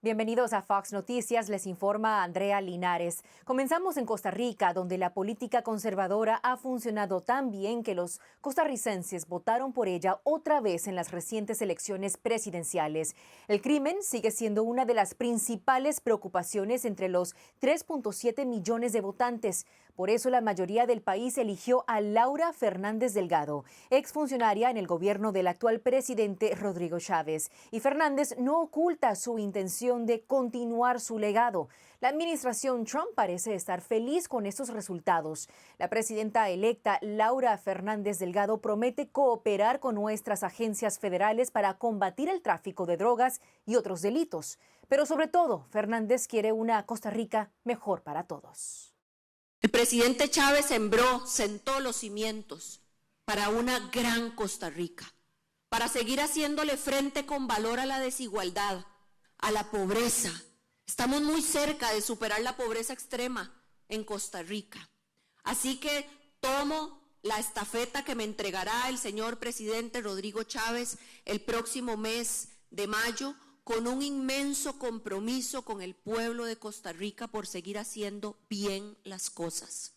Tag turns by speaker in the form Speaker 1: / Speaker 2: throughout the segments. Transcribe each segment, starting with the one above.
Speaker 1: Bienvenidos a Fox Noticias, les informa Andrea Linares. Comenzamos en Costa Rica, donde la política conservadora ha funcionado tan bien que los costarricenses votaron por ella otra vez en las recientes elecciones presidenciales. El crimen sigue siendo una de las principales preocupaciones entre los 3.7 millones de votantes. Por eso la mayoría del país eligió a Laura Fernández Delgado, exfuncionaria en el gobierno del actual presidente Rodrigo Chávez. Y Fernández no oculta su intención de continuar su legado. La administración Trump parece estar feliz con estos resultados. La presidenta electa Laura Fernández Delgado promete cooperar con nuestras agencias federales para combatir el tráfico de drogas y otros delitos. Pero sobre todo, Fernández quiere una Costa Rica mejor para todos.
Speaker 2: El presidente Chávez sentó los cimientos para una gran Costa Rica, para seguir haciéndole frente con valor a la desigualdad, a la pobreza. Estamos muy cerca de superar la pobreza extrema en Costa Rica. Así que tomo la estafeta que me entregará el señor presidente Rodrigo Chávez el próximo mes de mayo, con un inmenso compromiso con el pueblo de Costa Rica por seguir haciendo bien las cosas.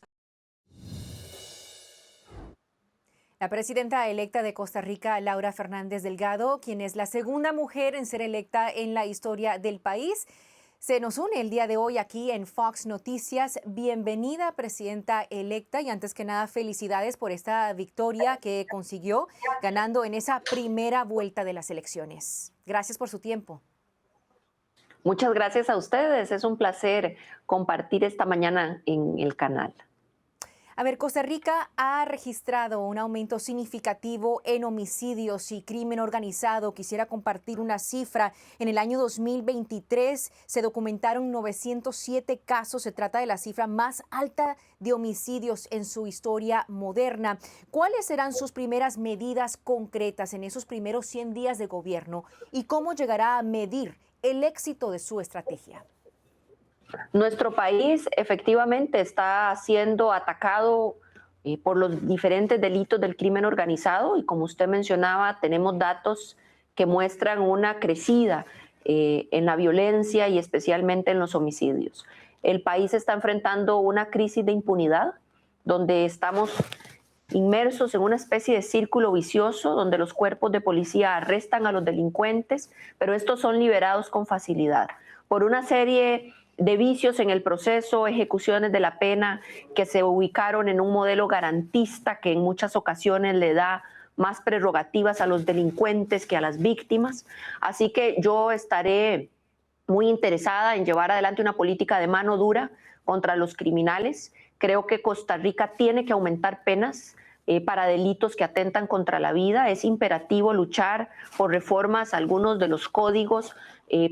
Speaker 1: La presidenta electa de Costa Rica, Laura Fernández Delgado, quien es la segunda mujer en ser electa en la historia del país, se nos une el día de hoy aquí en Fox Noticias. Bienvenida, presidenta electa, y antes que nada, felicidades por esta victoria que consiguió ganando en esa primera vuelta de las elecciones. Gracias por su tiempo.
Speaker 3: Muchas gracias a ustedes. Es un placer compartir esta mañana en el canal.
Speaker 1: A ver, Costa Rica ha registrado un aumento significativo en homicidios y crimen organizado. Quisiera compartir una cifra. En el año 2023 se documentaron 907 casos. Se trata de la cifra más alta de homicidios en su historia moderna. ¿Cuáles serán sus primeras medidas concretas en esos primeros 100 días de gobierno? ¿Y cómo llegará a medir el éxito de su estrategia?
Speaker 3: Nuestro país efectivamente está siendo atacado por los diferentes delitos del crimen organizado y, como usted mencionaba, tenemos datos que muestran una crecida en la violencia y especialmente en los homicidios. El país está enfrentando una crisis de impunidad donde estamos inmersos en una especie de círculo vicioso donde los cuerpos de policía arrestan a los delincuentes, pero estos son liberados con facilidad por una serie de vicios en el proceso, ejecuciones de la pena que se ubicaron en un modelo garantista que en muchas ocasiones le da más prerrogativas a los delincuentes que a las víctimas. Así que yo estaré muy interesada en llevar adelante una política de mano dura contra los criminales. Creo que Costa Rica tiene que aumentar penas para delitos que atentan contra la vida. Es imperativo luchar por reformas a algunos de los códigos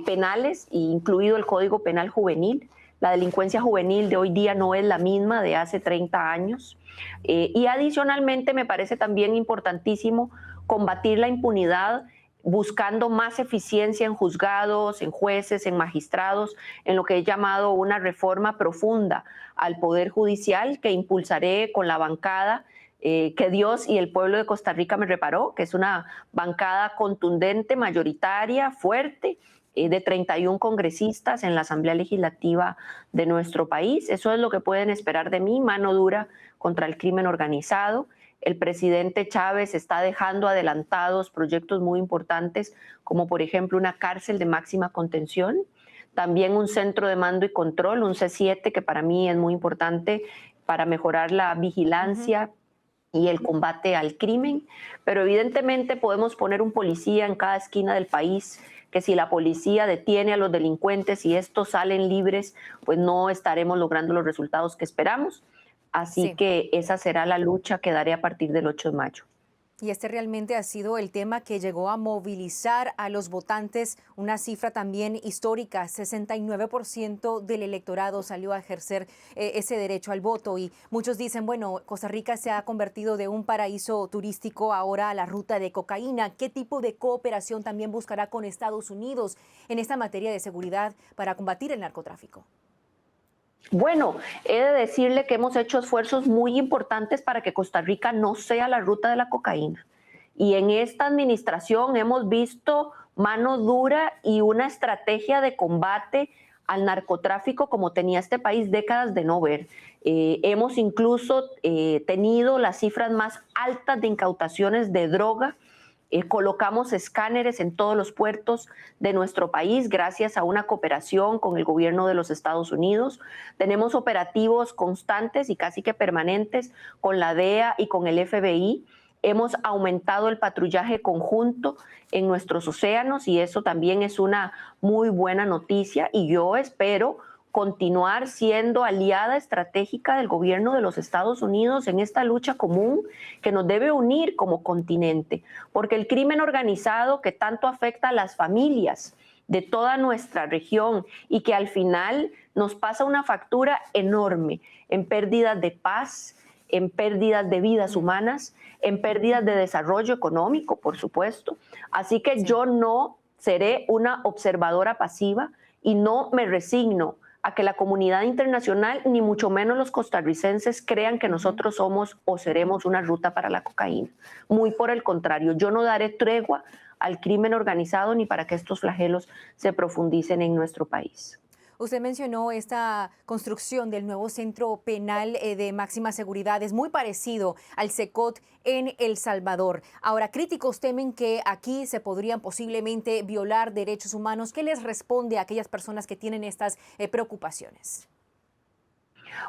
Speaker 3: penales, incluido el Código Penal Juvenil. La delincuencia juvenil de hoy día no es la misma de hace 30 años. Y adicionalmente me parece también importantísimo combatir la impunidad buscando más eficiencia en juzgados, en jueces, en magistrados, en lo que he llamado una reforma profunda al Poder Judicial que impulsaré con la bancada que Dios y el pueblo de Costa Rica me reparó, que es una bancada contundente, mayoritaria, fuerte, de 31 congresistas en la Asamblea Legislativa de nuestro país. Eso es lo que pueden esperar de mí, mano dura contra el crimen organizado. El presidente Chávez está dejando adelantados proyectos muy importantes, como por ejemplo una cárcel de máxima contención, también un centro de mando y control, un C7, que para mí es muy importante para mejorar la vigilancia y el combate al crimen, pero evidentemente podemos poner un policía en cada esquina del país, que si la policía detiene a los delincuentes y estos salen libres, pues no estaremos logrando los resultados que esperamos. Así que esa será la lucha que daré a partir del 8 de mayo.
Speaker 1: Y este realmente ha sido el tema que llegó a movilizar a los votantes, una cifra también histórica. 69% del electorado salió a ejercer ese derecho al voto, y muchos dicen, bueno, Costa Rica se ha convertido de un paraíso turístico ahora a la ruta de cocaína. ¿Qué tipo de cooperación también buscará con Estados Unidos en esta materia de seguridad para combatir el narcotráfico?
Speaker 3: Bueno, he de decirle que hemos hecho esfuerzos muy importantes para que Costa Rica no sea la ruta de la cocaína. Y en esta administración hemos visto mano dura y una estrategia de combate al narcotráfico como tenía este país décadas de no ver. Hemos incluso tenido las cifras más altas de incautaciones de droga. Colocamos escáneres en todos los puertos de nuestro país gracias a una cooperación con el gobierno de los Estados Unidos. Tenemos operativos constantes y casi que permanentes con la DEA y con el FBI. Hemos aumentado el patrullaje conjunto en nuestros océanos y eso también es una muy buena noticia, y yo espero continuar siendo aliada estratégica del gobierno de los Estados Unidos en esta lucha común que nos debe unir como continente, porque el crimen organizado que tanto afecta a las familias de toda nuestra región y que al final nos pasa una factura enorme en pérdidas de paz, en pérdidas de vidas humanas, en pérdidas de desarrollo económico, por supuesto. Así que yo no seré una observadora pasiva y no me resigno a que la comunidad internacional, ni mucho menos los costarricenses, crean que nosotros somos o seremos una ruta para la cocaína. Muy por el contrario, yo no daré tregua al crimen organizado ni para que estos flagelos se profundicen en nuestro país.
Speaker 1: Usted mencionó esta construcción del nuevo centro penal de máxima seguridad. Es muy parecido al CECOT en El Salvador. Ahora, críticos temen que aquí se podrían posiblemente violar derechos humanos. ¿Qué les responde a aquellas personas que tienen estas preocupaciones?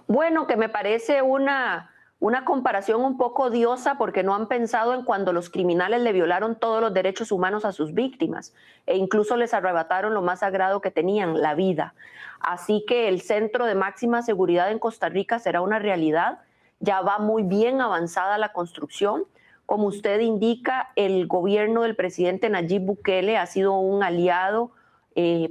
Speaker 3: Bueno, que me parece una comparación un poco odiosa, porque no han pensado en cuando los criminales le violaron todos los derechos humanos a sus víctimas e incluso les arrebataron lo más sagrado que tenían, la vida. Así que el centro de máxima seguridad en Costa Rica será una realidad. Ya va muy bien avanzada la construcción. Como usted indica, el gobierno del presidente Nayib Bukele ha sido un aliado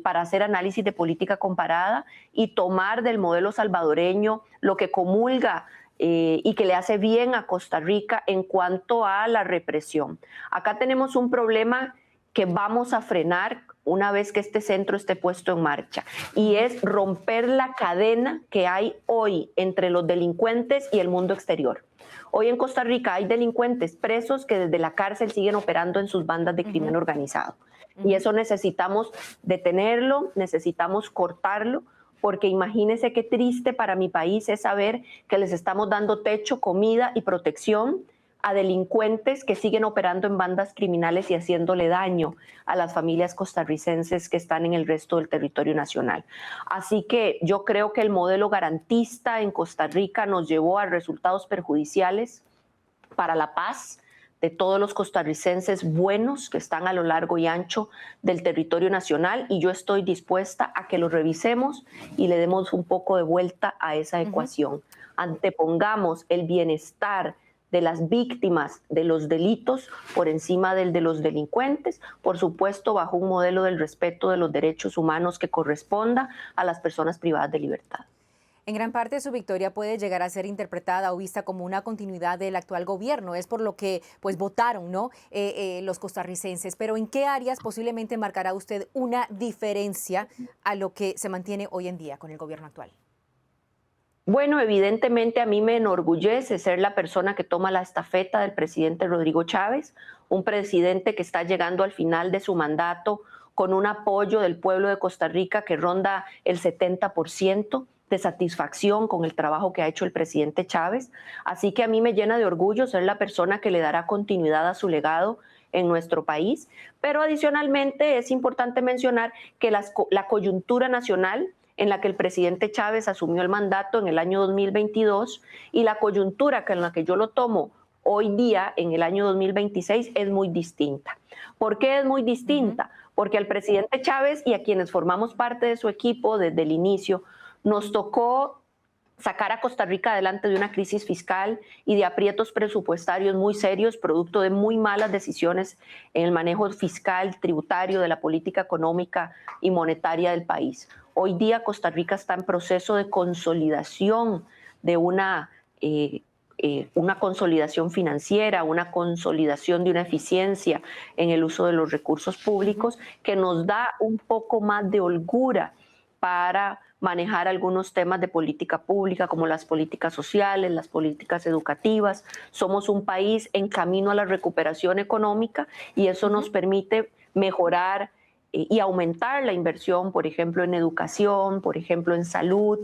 Speaker 3: para hacer análisis de política comparada y tomar del modelo salvadoreño lo que comulga y que le hace bien a Costa Rica en cuanto a la represión. Acá tenemos un problema que vamos a frenar una vez que este centro esté puesto en marcha, y es romper la cadena que hay hoy entre los delincuentes y el mundo exterior. Hoy en Costa Rica hay delincuentes presos que desde la cárcel siguen operando en sus bandas de crimen organizado. Y eso necesitamos detenerlo, necesitamos cortarlo, porque imagínese qué triste para mi país es saber que les estamos dando techo, comida y protección a delincuentes que siguen operando en bandas criminales y haciéndole daño a las familias costarricenses que están en el resto del territorio nacional. Así que yo creo que el modelo garantista en Costa Rica nos llevó a resultados perjudiciales para la paz de todos los costarricenses buenos que están a lo largo y ancho del territorio nacional, y yo estoy dispuesta a que lo revisemos y le demos un poco de vuelta a esa ecuación. Antepongamos el bienestar de las víctimas de los delitos por encima del de los delincuentes, por supuesto bajo un modelo del respeto de los derechos humanos que corresponda a las personas privadas de libertad.
Speaker 1: En gran parte su victoria puede llegar a ser interpretada o vista como una continuidad del actual gobierno. Es por lo que pues votaron, ¿no? Los costarricenses. Pero ¿en qué áreas posiblemente marcará usted una diferencia a lo que se mantiene hoy en día con el gobierno actual?
Speaker 3: Bueno, evidentemente a mí me enorgullece ser la persona que toma la estafeta del presidente Rodrigo Chávez, un presidente que está llegando al final de su mandato con un apoyo del pueblo de Costa Rica que ronda el 70% de satisfacción con el trabajo que ha hecho el presidente Chávez. Así que a mí me llena de orgullo ser la persona que le dará continuidad a su legado en nuestro país. Pero adicionalmente es importante mencionar que la coyuntura nacional en la que el presidente Chávez asumió el mandato en el año 2022 y la coyuntura en la que yo lo tomo hoy día, en el año 2026, es muy distinta. ¿Por qué es muy distinta? Porque al presidente Chávez y a quienes formamos parte de su equipo desde el inicio, nos tocó sacar a Costa Rica adelante de una crisis fiscal y de aprietos presupuestarios muy serios, producto de muy malas decisiones en el manejo fiscal, tributario, de la política económica y monetaria del país. Hoy día Costa Rica está en proceso de consolidación de una consolidación financiera, una consolidación de una eficiencia en el uso de los recursos públicos que nos da un poco más de holgura para manejar algunos temas de política pública como las políticas sociales, las políticas educativas. Somos un país en camino a la recuperación económica y eso nos permite mejorar y aumentar la inversión, por ejemplo, en educación, por ejemplo, en salud,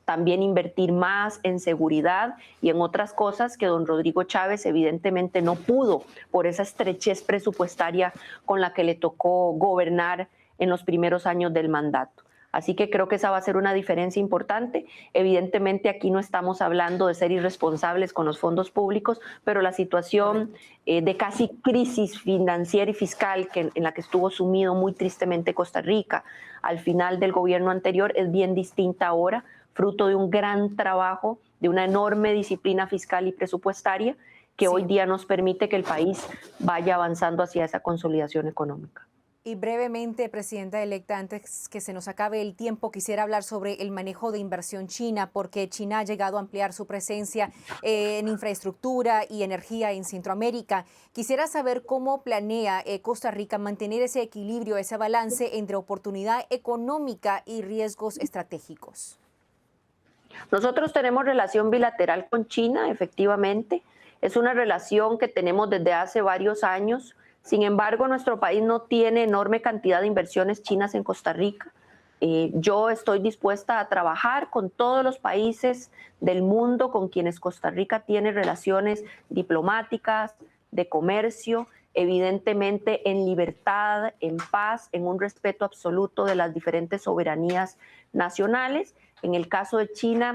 Speaker 3: también invertir más en seguridad y en otras cosas que don Rodrigo Chávez evidentemente no pudo por esa estrechez presupuestaria con la que le tocó gobernar en los primeros años del mandato. Así que creo que esa va a ser una diferencia importante. Evidentemente aquí no estamos hablando de ser irresponsables con los fondos públicos, pero la situación de casi crisis financiera y fiscal en la que estuvo sumido muy tristemente Costa Rica al final del gobierno anterior es bien distinta ahora, fruto de un gran trabajo, de una enorme disciplina fiscal y presupuestaria que hoy día nos permite que el país vaya avanzando hacia esa consolidación económica.
Speaker 1: Y brevemente, presidenta electa, antes que se nos acabe el tiempo, quisiera hablar sobre el manejo de inversión china, porque China ha llegado a ampliar su presencia en infraestructura y energía en Centroamérica. Quisiera saber cómo planea Costa Rica mantener ese equilibrio, ese balance entre oportunidad económica y riesgos estratégicos.
Speaker 3: Nosotros tenemos relación bilateral con China, efectivamente. Es una relación que tenemos desde hace varios años. Sin embargo, nuestro país no tiene enorme cantidad de inversiones chinas en Costa Rica. Yo estoy dispuesta a trabajar con todos los países del mundo con quienes Costa Rica tiene relaciones diplomáticas, de comercio, evidentemente en libertad, en paz, en un respeto absoluto de las diferentes soberanías nacionales. En el caso de China,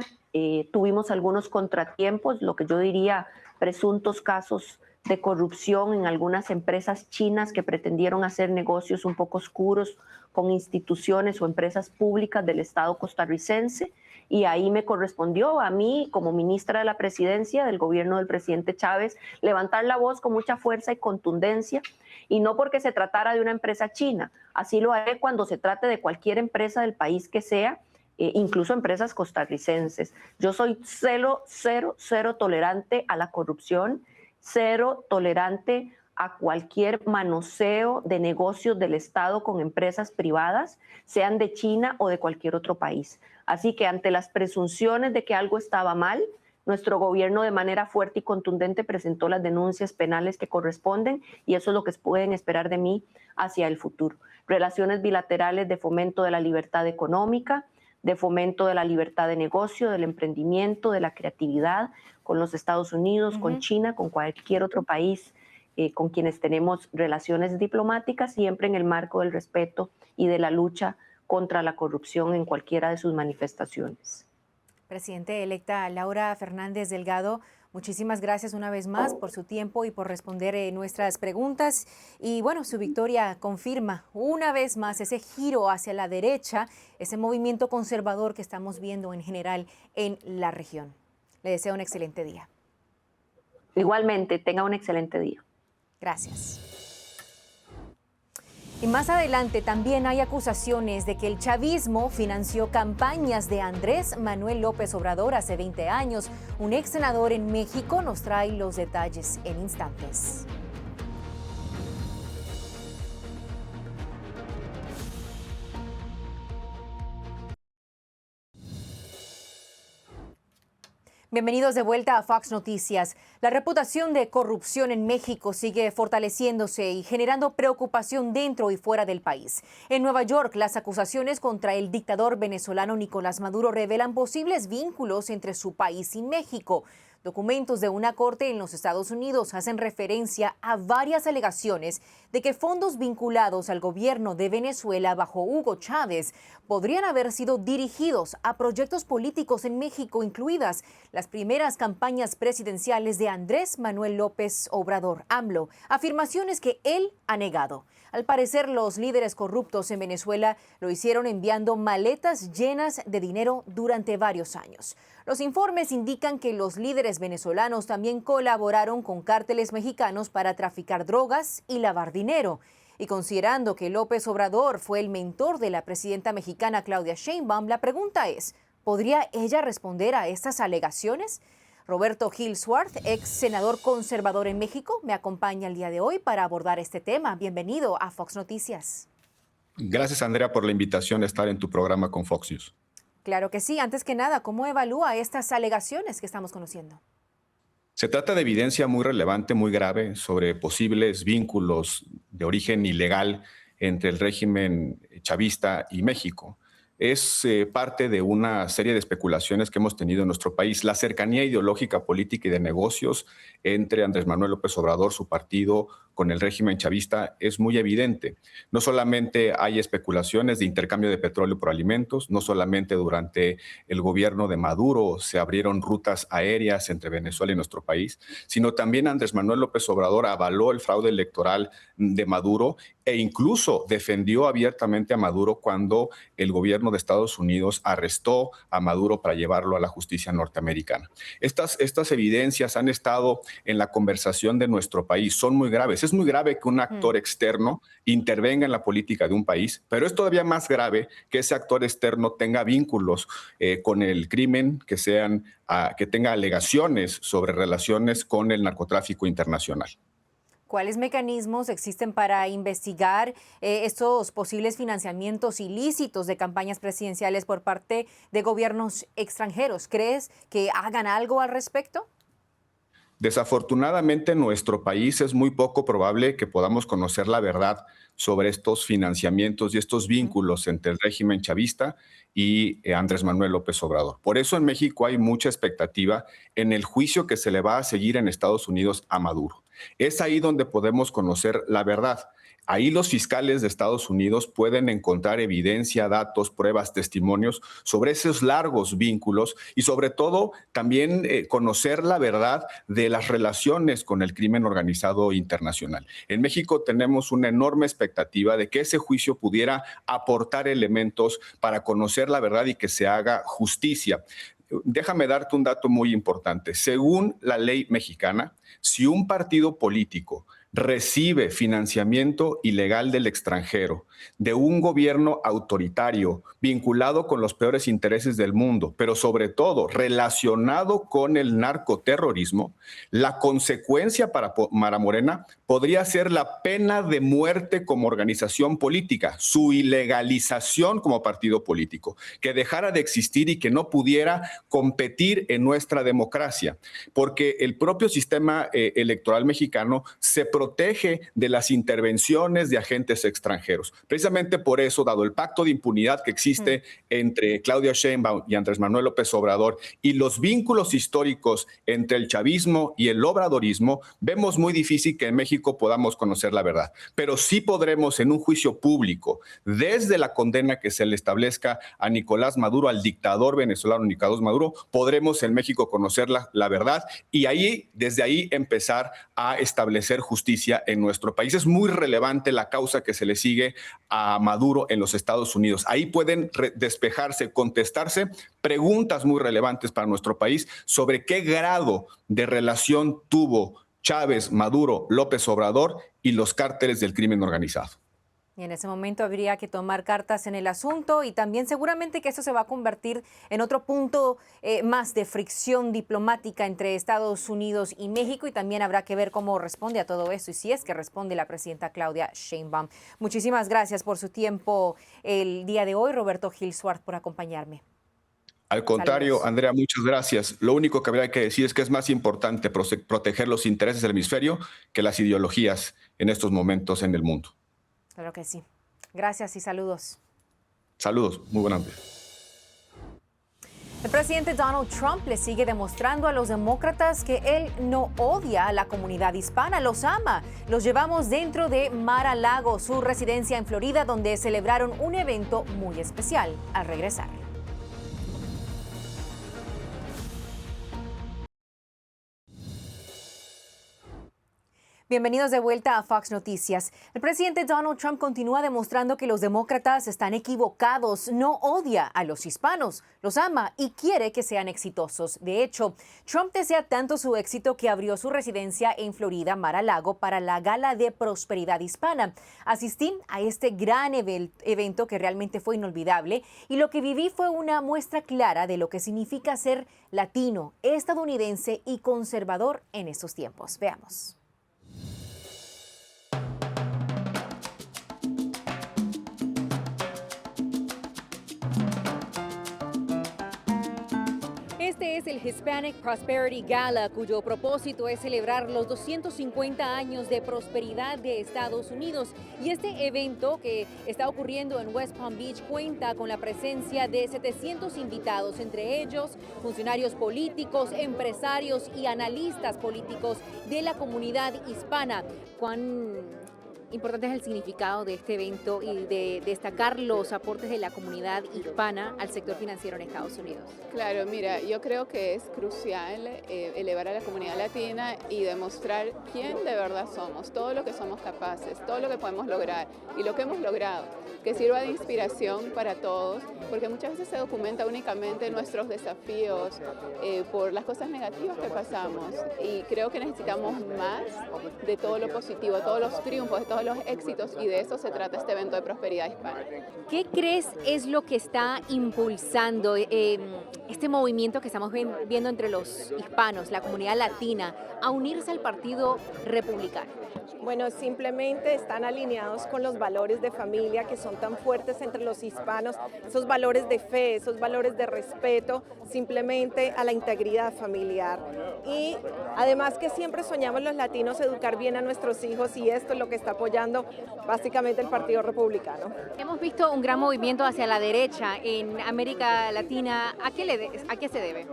Speaker 3: tuvimos algunos contratiempos, lo que yo diría presuntos casos de corrupción en algunas empresas chinas que pretendieron hacer negocios un poco oscuros con instituciones o empresas públicas del Estado costarricense. Y ahí me correspondió a mí, como ministra de la Presidencia del gobierno del presidente Chávez, levantar la voz con mucha fuerza y contundencia, y no porque se tratara de una empresa china. Así lo haré cuando se trate de cualquier empresa del país que sea, incluso empresas costarricenses. Yo soy cero tolerante a la corrupción, cero tolerante a cualquier manoseo de negocios del Estado con empresas privadas, sean de China o de cualquier otro país. Así que ante las presunciones de que algo estaba mal, nuestro gobierno de manera fuerte y contundente presentó las denuncias penales que corresponden, y eso es lo que pueden esperar de mí hacia el futuro. Relaciones bilaterales de fomento de la libertad económica, de fomento de la libertad de negocio, del emprendimiento, de la creatividad, con los Estados Unidos, con China, con cualquier otro país con quienes tenemos relaciones diplomáticas, siempre en el marco del respeto y de la lucha contra la corrupción en cualquiera de sus manifestaciones.
Speaker 1: Presidente electa Laura Fernández Delgado, muchísimas gracias una vez más por su tiempo y por responder nuestras preguntas. Y bueno, su victoria confirma una vez más ese giro hacia la derecha, ese movimiento conservador que estamos viendo en general en la región. Le deseo un excelente día.
Speaker 3: Igualmente, tenga un excelente día.
Speaker 1: Gracias. Y más adelante también hay acusaciones de que el chavismo financió campañas de Andrés Manuel López Obrador hace 20 años. Un ex senador en México nos trae los detalles en instantes. Bienvenidos de vuelta a Fox Noticias. La reputación de corrupción en México sigue fortaleciéndose y generando preocupación dentro y fuera del país. En Nueva York, las acusaciones contra el dictador venezolano Nicolás Maduro revelan posibles vínculos entre su país y México. Documentos de una corte en los Estados Unidos hacen referencia a varias alegaciones de que fondos vinculados al gobierno de Venezuela bajo Hugo Chávez podrían haber sido dirigidos a proyectos políticos en México, incluidas las primeras campañas presidenciales de Andrés Manuel López Obrador, AMLO, afirmaciones que él ha negado. Al parecer, los líderes corruptos en Venezuela lo hicieron enviando maletas llenas de dinero durante varios años. Los informes indican que los líderes venezolanos también colaboraron con cárteles mexicanos para traficar drogas y lavar dinero. Y considerando que López Obrador fue el mentor de la presidenta mexicana Claudia Sheinbaum, la pregunta es, ¿podría ella responder a estas alegaciones? Roberto Gil Suárez, ex senador conservador en México, me acompaña el día de hoy para abordar este tema. Bienvenido a Fox Noticias.
Speaker 4: Gracias, Andrea, por la invitación a estar en tu programa con Fox News.
Speaker 1: Claro que sí. Antes que nada, ¿cómo evalúa estas alegaciones que estamos conociendo?
Speaker 4: Se trata de evidencia muy relevante, muy grave, sobre posibles vínculos de origen ilegal entre el régimen chavista y México. Es parte de una serie de especulaciones que hemos tenido en nuestro país. La cercanía ideológica, política y de negocios entre Andrés Manuel López Obrador, su partido, con el régimen chavista es muy evidente. No solamente hay especulaciones de intercambio de petróleo por alimentos, no solamente durante el gobierno de Maduro se abrieron rutas aéreas entre Venezuela y nuestro país, sino también Andrés Manuel López Obrador avaló el fraude electoral de Maduro e incluso defendió abiertamente a Maduro cuando el gobierno de Estados Unidos arrestó a Maduro para llevarlo a la justicia norteamericana. Estas evidencias han estado en la conversación de nuestro país, son muy graves. Es muy grave que un actor externo intervenga en la política de un país, pero es todavía más grave que ese actor externo tenga vínculos con el crimen, que tenga alegaciones sobre relaciones con el narcotráfico internacional.
Speaker 1: ¿Cuáles mecanismos existen para investigar estos posibles financiamientos ilícitos de campañas presidenciales por parte de gobiernos extranjeros? ¿Crees que hagan algo al respecto?
Speaker 4: Desafortunadamente, en nuestro país es muy poco probable que podamos conocer la verdad sobre estos financiamientos y estos vínculos entre el régimen chavista y Andrés Manuel López Obrador. Por eso en México hay mucha expectativa en el juicio que se le va a seguir en Estados Unidos a Maduro. Es ahí donde podemos conocer la verdad. Ahí los fiscales de Estados Unidos pueden encontrar evidencia, datos, pruebas, testimonios sobre esos largos vínculos y sobre todo también conocer la verdad de las relaciones con el crimen organizado internacional. En México tenemos una enorme expectativa de que ese juicio pudiera aportar elementos para conocer la verdad y que se haga justicia. Déjame darte un dato muy importante. Según la ley mexicana, si un partido político recibe financiamiento ilegal del extranjero, de un gobierno autoritario, vinculado con los peores intereses del mundo, pero sobre todo relacionado con el narcoterrorismo, la consecuencia para Morena podría ser la pena de muerte como organización política, su ilegalización como partido político, que dejara de existir y que no pudiera competir en nuestra democracia, porque el propio sistema electoral mexicano se protege de las intervenciones de agentes extranjeros. Precisamente por eso, dado el pacto de impunidad que existe entre Claudia Sheinbaum y Andrés Manuel López Obrador y los vínculos históricos entre el chavismo y el obradorismo, vemos muy difícil que en México podamos conocer la verdad. Pero sí podremos en un juicio público, desde la condena que se le establezca a Nicolás Maduro, al dictador venezolano Nicolás Maduro, podremos en México conocer la verdad y desde ahí empezar a establecer justicia en nuestro país. Es muy relevante la causa que se le sigue a Maduro en los Estados Unidos. Ahí pueden despejarse, contestarse preguntas muy relevantes para nuestro país sobre qué grado de relación tuvo Chávez, Maduro, López Obrador y los cárteles del crimen organizado.
Speaker 1: Y en ese momento habría que tomar cartas en el asunto y también seguramente que eso se va a convertir en otro punto más de fricción diplomática entre Estados Unidos y México y también habrá que ver cómo responde a todo eso y si es que responde la presidenta Claudia Sheinbaum. Muchísimas gracias por su tiempo el día de hoy, Roberto Gil Suárez, por acompañarme.
Speaker 4: Al contrario,
Speaker 1: Saludos.
Speaker 4: Andrea, muchas gracias. Lo único que habría que decir es que es más importante proteger los intereses del hemisferio que las ideologías en estos momentos en el mundo.
Speaker 1: Claro que sí. Gracias y saludos.
Speaker 4: Saludos, muy buenas noches.
Speaker 1: El presidente Donald Trump le sigue demostrando a los demócratas que él no odia a la comunidad hispana, los ama. Los llevamos dentro de Mar-a-Lago, su residencia en Florida, donde celebraron un evento muy especial al regresar. Bienvenidos de vuelta a Fox Noticias. El presidente Donald Trump continúa demostrando que los demócratas están equivocados. No odia a los hispanos, los ama y quiere que sean exitosos. De hecho, Trump desea tanto su éxito que abrió su residencia en Florida, Mar-a-Lago, para la Gala de Prosperidad Hispana. Asistí a este gran evento que realmente fue inolvidable y lo que viví fue una muestra clara de lo que significa ser latino, estadounidense y conservador en estos tiempos. Veamos. Este es el Hispanic Prosperity Gala, cuyo propósito es celebrar los 250 años de prosperidad de Estados Unidos. Y este evento, que está ocurriendo en West Palm Beach, cuenta con la presencia de 700 invitados, entre ellos funcionarios políticos, empresarios y analistas políticos de la comunidad hispana. ¿Cuán importante es el significado de este evento y de destacar los aportes de la comunidad hispana al sector financiero en Estados Unidos?
Speaker 5: Claro, mira, yo creo que es crucial elevar a la comunidad latina y demostrar quién de verdad somos, todo lo que somos capaces, todo lo que podemos lograr y lo que hemos logrado, que sirva de inspiración para todos, porque muchas veces se documenta únicamente nuestros desafíos por las cosas negativas que pasamos, y creo que necesitamos más de todo lo positivo, todos los triunfos, de todos los éxitos, y de eso se trata este evento de prosperidad hispana.
Speaker 1: ¿Qué crees es lo que está impulsando este movimiento que estamos viendo entre los hispanos, la comunidad latina, a unirse al Partido Republicano?
Speaker 6: Bueno, simplemente están alineados con los valores de familia que son tan fuertes entre los hispanos, esos valores de fe, esos valores de respeto, simplemente a la integridad familiar. Y además que siempre soñamos los latinos educar bien a nuestros hijos, y esto es lo que está apoyando básicamente el Partido Republicano.
Speaker 1: Hemos visto un gran movimiento hacia la derecha en América Latina. ¿A qué se debe?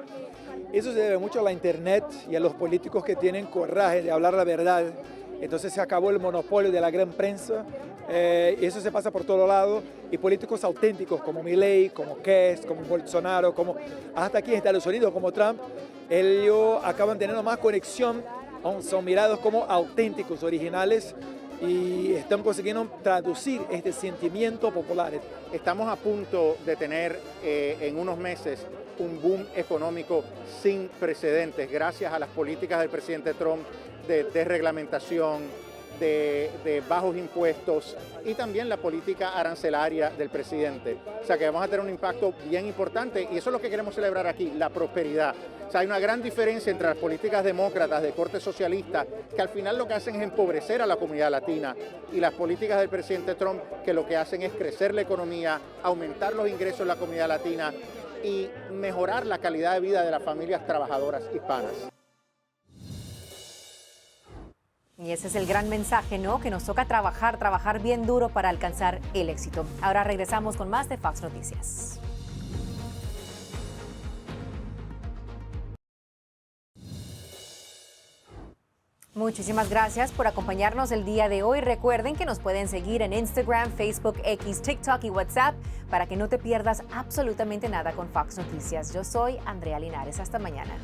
Speaker 7: Eso se debe mucho a la internet y a los políticos que tienen coraje de hablar la verdad. Entonces se acabó el monopolio de la gran prensa, y eso se pasa por todo lado, y políticos auténticos como Milei, como Kest, como Bolsonaro, como hasta aquí en Estados Unidos, como Trump, ellos acaban teniendo más conexión, son mirados como auténticos, originales, y están consiguiendo traducir este sentimiento popular.
Speaker 8: Estamos a punto de tener en unos meses un boom económico sin precedentes gracias a las políticas del presidente Trump de desreglamentación, de bajos impuestos, y también la política arancelaria del presidente. O sea que vamos a tener un impacto bien importante, y eso es lo que queremos celebrar aquí, la prosperidad. O sea, hay una gran diferencia entre las políticas demócratas de corte socialista, que al final lo que hacen es empobrecer a la comunidad latina, y las políticas del presidente Trump, que lo que hacen es crecer la economía, aumentar los ingresos de la comunidad latina y mejorar la calidad de vida de las familias trabajadoras hispanas.
Speaker 1: Y ese es el gran mensaje, ¿no? Que nos toca trabajar bien duro para alcanzar el éxito. Ahora regresamos con más de Fox Noticias. Muchísimas gracias por acompañarnos el día de hoy. Recuerden que nos pueden seguir en Instagram, Facebook, X, TikTok y WhatsApp para que no te pierdas absolutamente nada con Fox Noticias. Yo soy Andrea Linares. Hasta mañana.